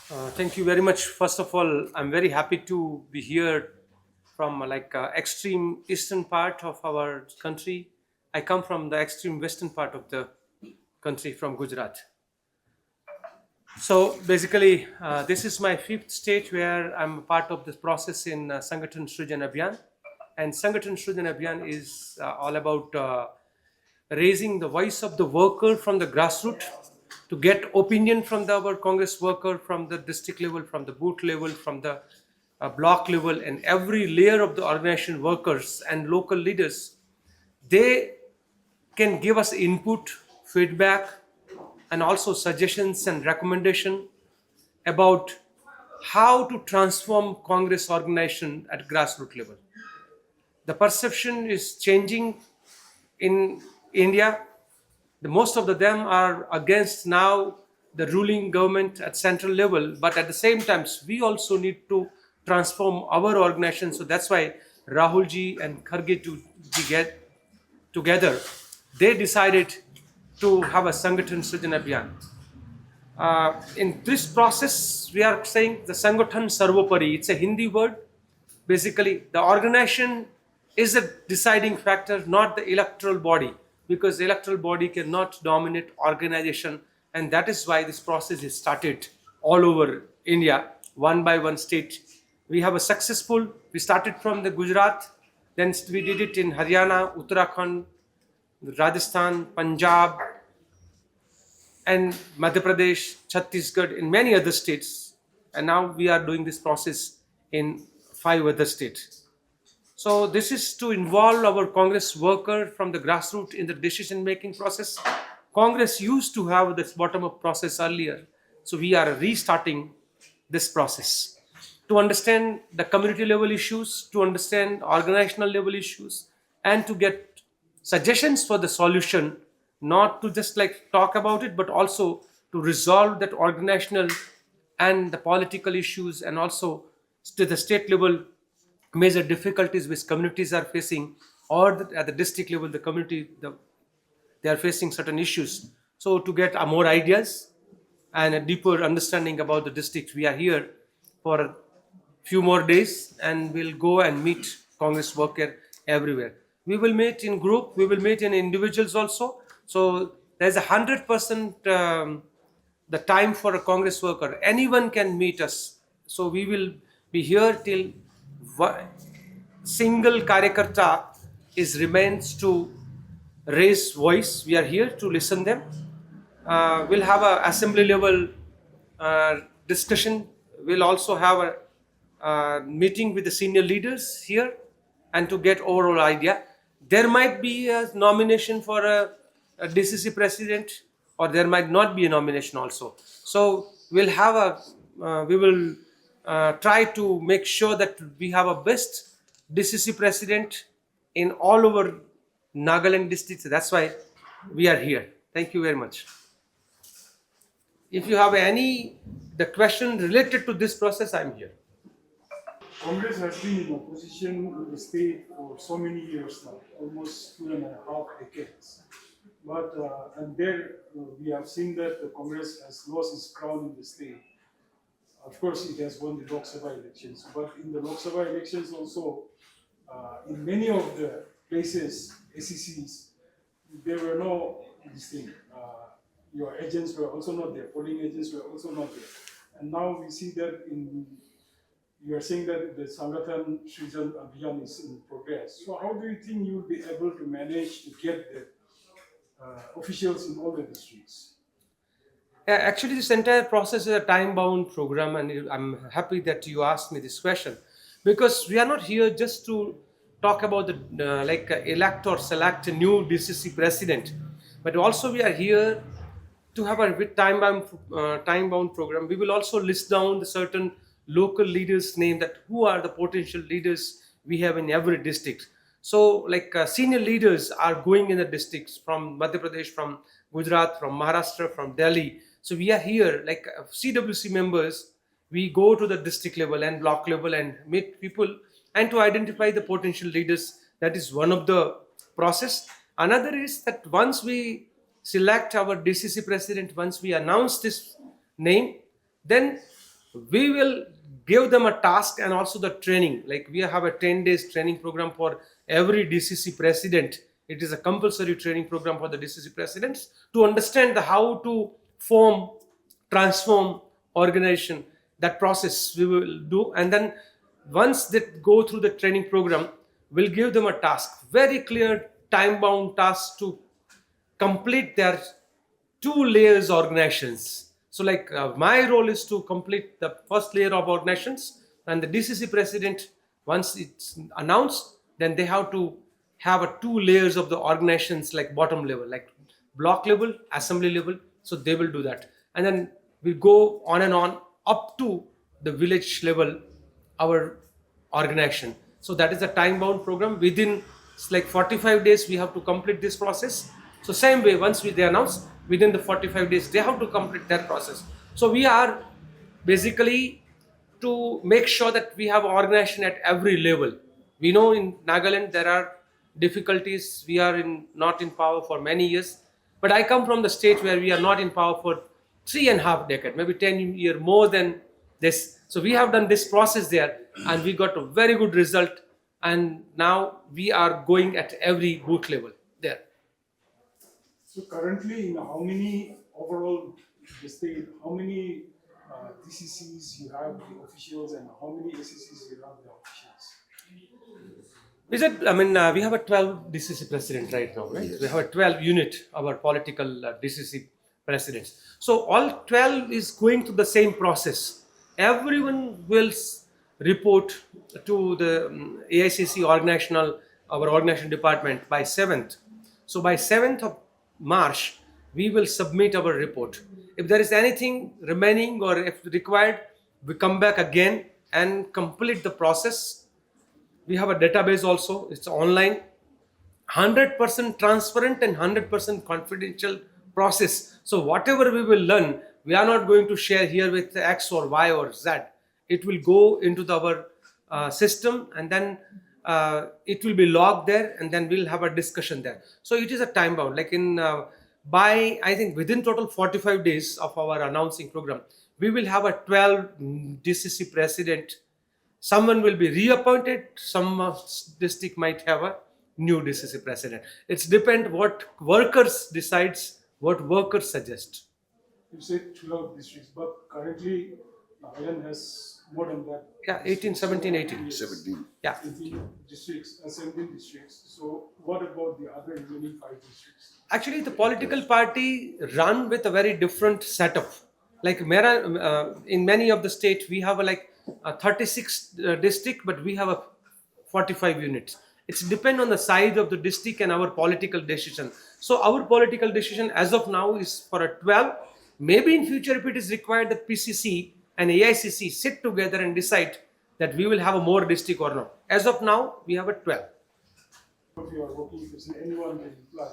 Thank you very much. First of all, I'm very happy to be here from extreme eastern part of our country. I come from the extreme western part of the country, from Gujarat. So basically, this is my fifth state where I'm a part of this process in Sangathan Srijan Abhiyan. And Sangathan Srijan Abhiyan is all about raising the voice of the worker from the grassroots to get opinion from our Congress worker from the district level, from the booth level, from the block level, and every layer of the organization workers and local leaders. They can give us input, feedback, and also suggestions and recommendation about how to transform Congress organization at grassroots level. The perception is changing in India. Most of them are against now the ruling government at central level, but at the same time, we also need to transform our organization. So that's why Rahulji and Kharge to get together, they decided to have a Sangathan Srijan Abhiyan. In this process, we are saying the Sangathan Sarvopari. It's a Hindi word. Basically, the organization is a deciding factor, not the electoral body, because the electoral body cannot dominate organization, and that is why this process is started all over India, one by one state. We have a successful. We started from the Gujarat, then we did it in Haryana, Uttarakhand, Rajasthan, Punjab, and Madhya Pradesh, Chhattisgarh, in many other states. And now we are doing this process in 5 other states. So this is to involve our Congress worker from the grassroots in the decision-making process. Congress used to have this bottom-up process earlier. So we are restarting this process to understand the community level issues, to understand organizational level issues, and to get suggestions for the solution, not to just like talk about it, but also to resolve that organizational and the political issues, and also to the state level major difficulties which communities are facing, or at the district level the community they are facing certain issues. So to get more ideas and a deeper understanding about the district, we are here for a few more days, and we'll go and meet Congress worker everywhere. We will meet in group, we will meet in individuals also. So there's 100% the time for a Congress worker. Anyone can meet us. So we will be here till single karyakarta is remains to raise voice. We are here to listen them. We'll have a assembly level discussion. We'll also have a meeting with the senior leaders here, and to get overall idea. There might be a nomination for a DCC president, or there might not be a nomination also. So we'll have we will try to make sure that we have a best DCC president in all over Nagaland districts. That's why we are here. Thank you very much. If you have the question related to this process, I'm here. Congress has been in opposition in the state for so many years now, almost 2.5 decades. But and there we have seen that the Congress has lost its crown in the state. Of course, it has won the Lok Sabha elections, but in the Lok Sabha elections also, in many of the places, ACCs, there were no this thing. Your agents were also not there, polling agents were also not there. And now we see that you are saying that the Sangathan Srijan Abhiyan is in progress. So how do you think you will be able to manage to get the officials in all the districts? Yeah, actually, this entire process is a time-bound program, and I'm happy that you asked me this question, because we are not here just to talk about the elect or select a new DCC president, but also we are here to have a time-bound program. We will also list down the certain local leaders' name, that who are the potential leaders we have in every district. So senior leaders are going in the districts from Madhya Pradesh, from Gujarat, from Maharashtra, from Delhi. So we are here CWC members. We go to the district level and block level and meet people and to identify the potential leaders. That is one of the process. Another is that once we select our DCC president, once we announce this name, then we will give them a task and also the training. Like we have a 10 days training program for every DCC president. It is a compulsory training program for the DCC presidents to understand the how to form, transform organization. That process we will do, and then once they go through the training program, we'll give them a task, very clear time bound task to complete their two layers organizations. So like my role is to complete the first layer of organizations, and the DCC president, once it's announced, then they have to have a two layers of the organizations, like bottom level, like block level, assembly level. So they will do that, and then we go on and on up to the village level, our organization. So that is a time bound program. Within it's like 45 days we have to complete this process. So same way, once they announce, within the 45 days they have to complete their process. So we are basically to make sure that we have organization at every level. We know in Nagaland there are difficulties. We are not in power for many years, but I come from the state where we are not in power for 3.5 decades, maybe 10 years more than this. So we have done this process there, and we got a very good result. And now we are going at every booth level there. So currently, in how many overall the state, how many DCCs you have the officials, and how many ACCs you have the officials? We said, I mean, we have a 12 DCC president right now, right? Yes. We have a 12 unit, our political DCC presidents. So all 12 is going through the same process. Everyone will report to the AICC organizational, our organization department by 7th. So by 7th of March, we will submit our report. If there is anything remaining or if required, we come back again and complete the process. We have a database also, it's online, 100% transparent and 100% confidential process. So whatever we will learn, we are not going to share here with X or Y or Z. It will go into our system, and then it will be logged there, and then we'll have a discussion there. So it is a time bound, like by I think within total 45 days of our announcing program, we will have a 12 DCC president. Someone will be reappointed, some district might have a new DCC president. It's depend what workers decides, what workers suggest. You said 12 districts, but currently Nagaland has more than that. Yeah, 18, 17, 18. 17. Yeah. 18 districts, 17 districts. So what about the other remaining 5 districts? Actually, the political party run with a very different setup. Like in many of the states, we have like a 36 district, but we have a 45 units. It's depend on the size of the district and our political decision. So our political decision as of now is for a 12. Maybe in future, if it is required, that PCC and AICC sit together and decide that we will have a more district or not. As of now, we have a 12. If you are working, if you see anyone can reply,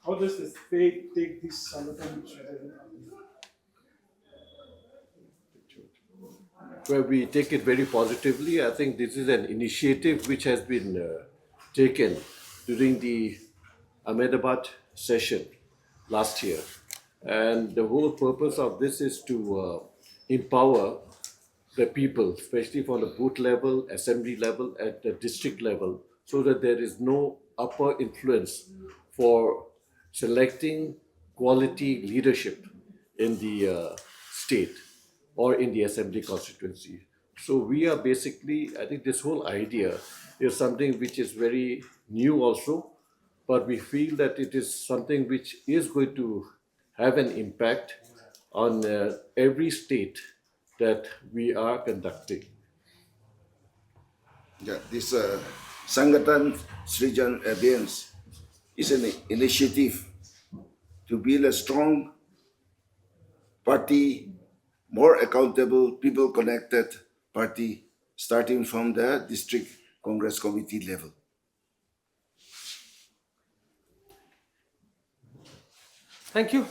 how does the state take this Sangathan Srijan Abhiyan? Well, we take it very positively. I think this is an initiative which has been taken during the Ahmedabad session last year. And the whole purpose of this is to empower the people, especially from the booth level, assembly level, at the district level, so that there is no upper influence for selecting quality leadership in the state or in the assembly constituency. So we are basically, I think this whole idea is something which is very new also, but we feel that it is something which is going to have an impact on every state that we are conducting. Yeah, this Sangathan Srijan Abhiyan is an initiative to build a strong party, more accountable, people-connected party, starting from the district Congress committee level. Thank you.